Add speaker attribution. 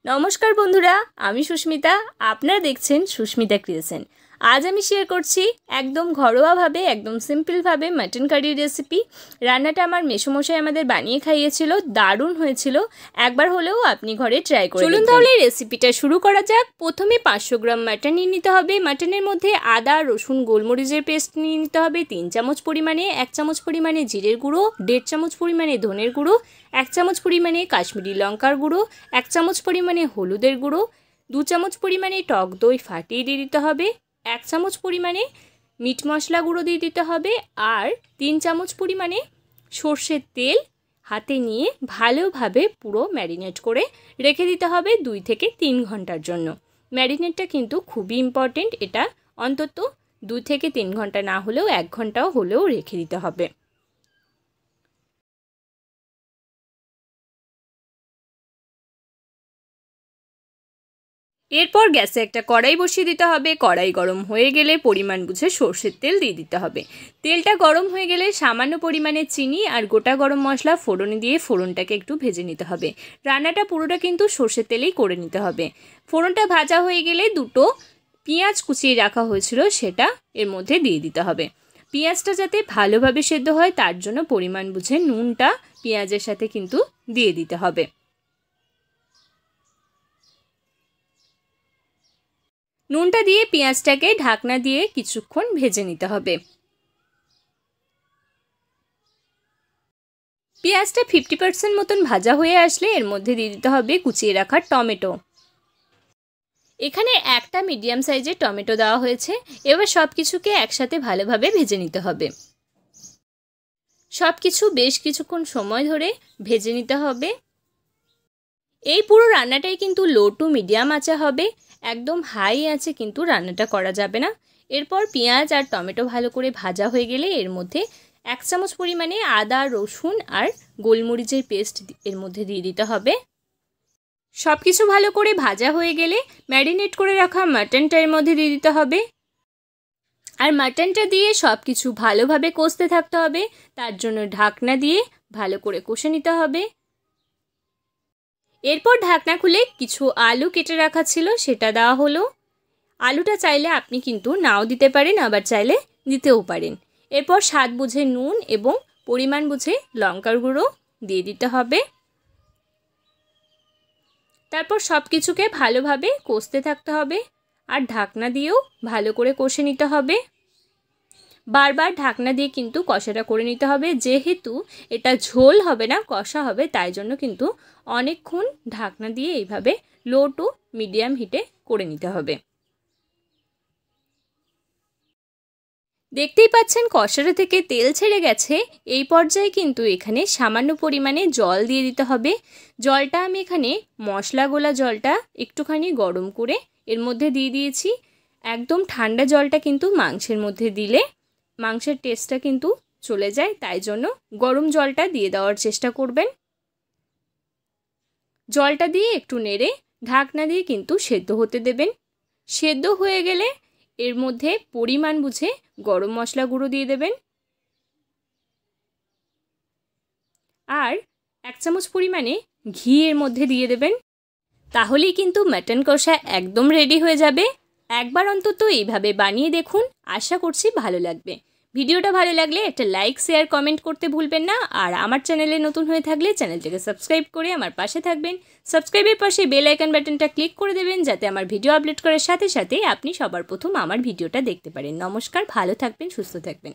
Speaker 1: नमस्कार बंधुरा आमी सुष्मिता आपनारा देखছেন सुष्मिता क्रिएशन। आज आमी शेयर करছি एकदम घरोया भावे एकदम सिम्पल भावे मटन कारि रेसिपि। रान्नाटा आमार मेसोमशाई आमादेर बानिये खाइয়েছিল, दारुण হয়েছিল। একবার হলেও আপনি ঘরে ট্রাই করে দেখুন। চলুন তাহলে রেসিপিটা শুরু করা যাক। প্রথমে 500 গ্রাম মাটন নিয়ে নিতে হবে। মাটনের মধ্যে আদা রসুন গোলমরিচের পেস্ট নিয়ে নিতে হবে 3 চামচ পরিমাণে, 1 চামচ পরিমাণে জিরের গুঁড়ো, 1.5 চামচ পরিমাণে ধনের গুঁড়ো, 1 চামচ পরিমাণে কাশ্মীরি লঙ্কার গুঁড়ো, 1 চামচ পরিমাণে হলুদের গুঁড়ো, 2 চামচ পরিমাণে টক দই ফাটিয়ে দিয়ে দিতে হবে, 1 চামচ পরিমাণে মিট মশলা গুঁড়ো দিয়ে দিতে হবে আর 3 চামচ পরিমাণে সরষের তেল হাতে নিয়ে ভালোভাবে পুরো ম্যারিনেট করে রেখে দিতে হবে 2 থেকে 3 ঘন্টার জন্য। ম্যারিনেটটা কিন্তু খুবই ইম্পর্টেন্ট, এটা অন্তত 2 থেকে 3 ঘন্টা না হলেও 1 ঘন্টাও হলেও রেখে দিতে হবে। এরপর গ্যাসে একটা কড়াই বসিয়ে দিতে হবে। কড়াই গরম হয়ে গেলে পরিমাণ বুঝে সরষের তেল দিয়ে দিতে হবে। তেলটা গরম হয়ে গেলে সামান্য পরিমাণে চিনি আর গোটা গরম মশলা ফোড়নে দিয়ে ফোড়নটাকে একটু ভেজে নিতে হবে। রান্নাটা পুরোটা কিন্তু সরষের তেলেই করে নিতে হবে। ফোড়নটা ভাজা হয়ে গেলে দুটো পেঁয়াজ কুচিয়ে রাখা হয়েছিল সেটা এর মধ্যে দিয়ে দিতে হবে। পেঁয়াজটা যাতে ভালোভাবে সেদ্ধ হয় তার জন্য পরিমাণ বুঝে নুনটা পেঁয়াজের সাথে কিন্তু দিয়ে দিতে হবে। নুনটা দিয়ে পেঁয়াজটাকে ঢাকনা দিয়ে কিছুক্ষণ ভেজে নিতে হবে। পেঁয়াজটা 50% মতন ভাজা হয়ে আসলে এর মধ্যে দিয়ে দিতে হবে কুচিয়ে রাখা টমেটো। এখানে একটা মিডিয়াম সাইজের টমেটো দেওয়া হয়েছে। এবার সব কিছুকে একসাথে ভালোভাবে ভেজে নিতে হবে। সব কিছু বেশ কিছুক্ষণ সময় ধরে ভেজে নিতে হবে। এই পুরো রান্নাটাই কিন্তু লো টু মিডিয়াম আঁচে হবে, একদম হাই আঁচে কিন্তু রান্নাটা করা যাবে না। এরপর পেঁয়াজ আর টমেটো ভালো করে ভাজা হয়ে গেলে এর মধ্যে 1 চামচ পরিমাণে আদা রসুন আর গোলমরিচের পেস্ট এর মধ্যে দিয়ে দিতে হবে। সব কিছু ভালো করে ভাজা হয়ে গেলে ম্যারিনেট করে রাখা মাটনটা এর মধ্যে দিয়ে দিতে হবে আর মাটনটা দিয়ে সব কিছু ভালোভাবে কষতে থাকতে হবে। তার জন্য ঢাকনা দিয়ে ভালো করে কষে নিতে হবে। এরপর ঢাকনা খুলে কিছু আলু কেটে রাখা ছিল সেটা দেওয়া হলো। আলুটা চাইলে আপনি কিন্তু নাও দিতে পারেন, আবার চাইলে দিতেও পারেন। এরপর স্বাদ বুঝে নুন এবং পরিমাণ বুঝে লঙ্কার গুঁড়ো দিয়ে দিতে হবে। তারপর সব কিছুকে ভালোভাবে কষতে থাকতে হবে আর ঢাকনা দিয়েও ভালো করে কষে নিতে হবে। বারবার ঢাকনা দিয়ে কিন্তু কষাটা করে নিতে হবে, যেহেতু এটা ঝোল হবে না কষা হবে, তাই জন্য কিন্তু অনেকক্ষণ ঢাকনা দিয়ে এইভাবে লো টু মিডিয়াম হিটে করে নিতে হবে। দেখতেই পাচ্ছেন কষাটা থেকে তেল ছেড়ে গেছে। এই পর্যায়ে কিন্তু এখানে সামান্য পরিমাণে জল দিয়ে দিতে হবে। জলটা আমি এখানে মশলা গোলা জলটা একটুখানি গরম করে এর মধ্যে দিয়ে দিয়েছি। একদম ঠান্ডা জলটা কিন্তু মাংসের মধ্যে দিলে মাংসের টেস্টটা কিন্তু চলে যায়, তাই জন্য গরম জলটা দিয়ে দেওয়ার চেষ্টা করবেন। জলটা দিয়ে একটু নেড়ে ঢাকনা দিয়ে কিন্তু সেদ্ধ হতে দেবেন। সেদ্ধ হয়ে গেলে এর মধ্যে পরিমাণ বুঝে গরম মশলা গুঁড়ো দিয়ে দেবেন আর 1 চামচ পরিমাণে ঘি এর মধ্যে দিয়ে দেবেন। তাহলেই কিন্তু মাটন কষা একদম রেডি হয়ে যাবে। একবার অন্তত এইভাবে বানিয়ে দেখুন, আশা করছি ভালো লাগবে। ভিডিওটা ভালো লাগলে একটা লাইক শেয়ার কমেন্ট করতে ভুলবেন না আর আমার চ্যানেলে নতুন হয়ে থাকলে চ্যানেলটাকে সাবস্ক্রাইব করে আমার পাশে থাকবেন। সাবস্ক্রাইবের পাশে বেল আইকন বাটনটা ক্লিক করে দেবেন যাতে আমার ভিডিও আপলোড করার সাথে সাথে আপনি সবার প্রথম আমার ভিডিওটা দেখতে পারেন। নমস্কার, ভালো থাকবেন, সুস্থ থাকবেন।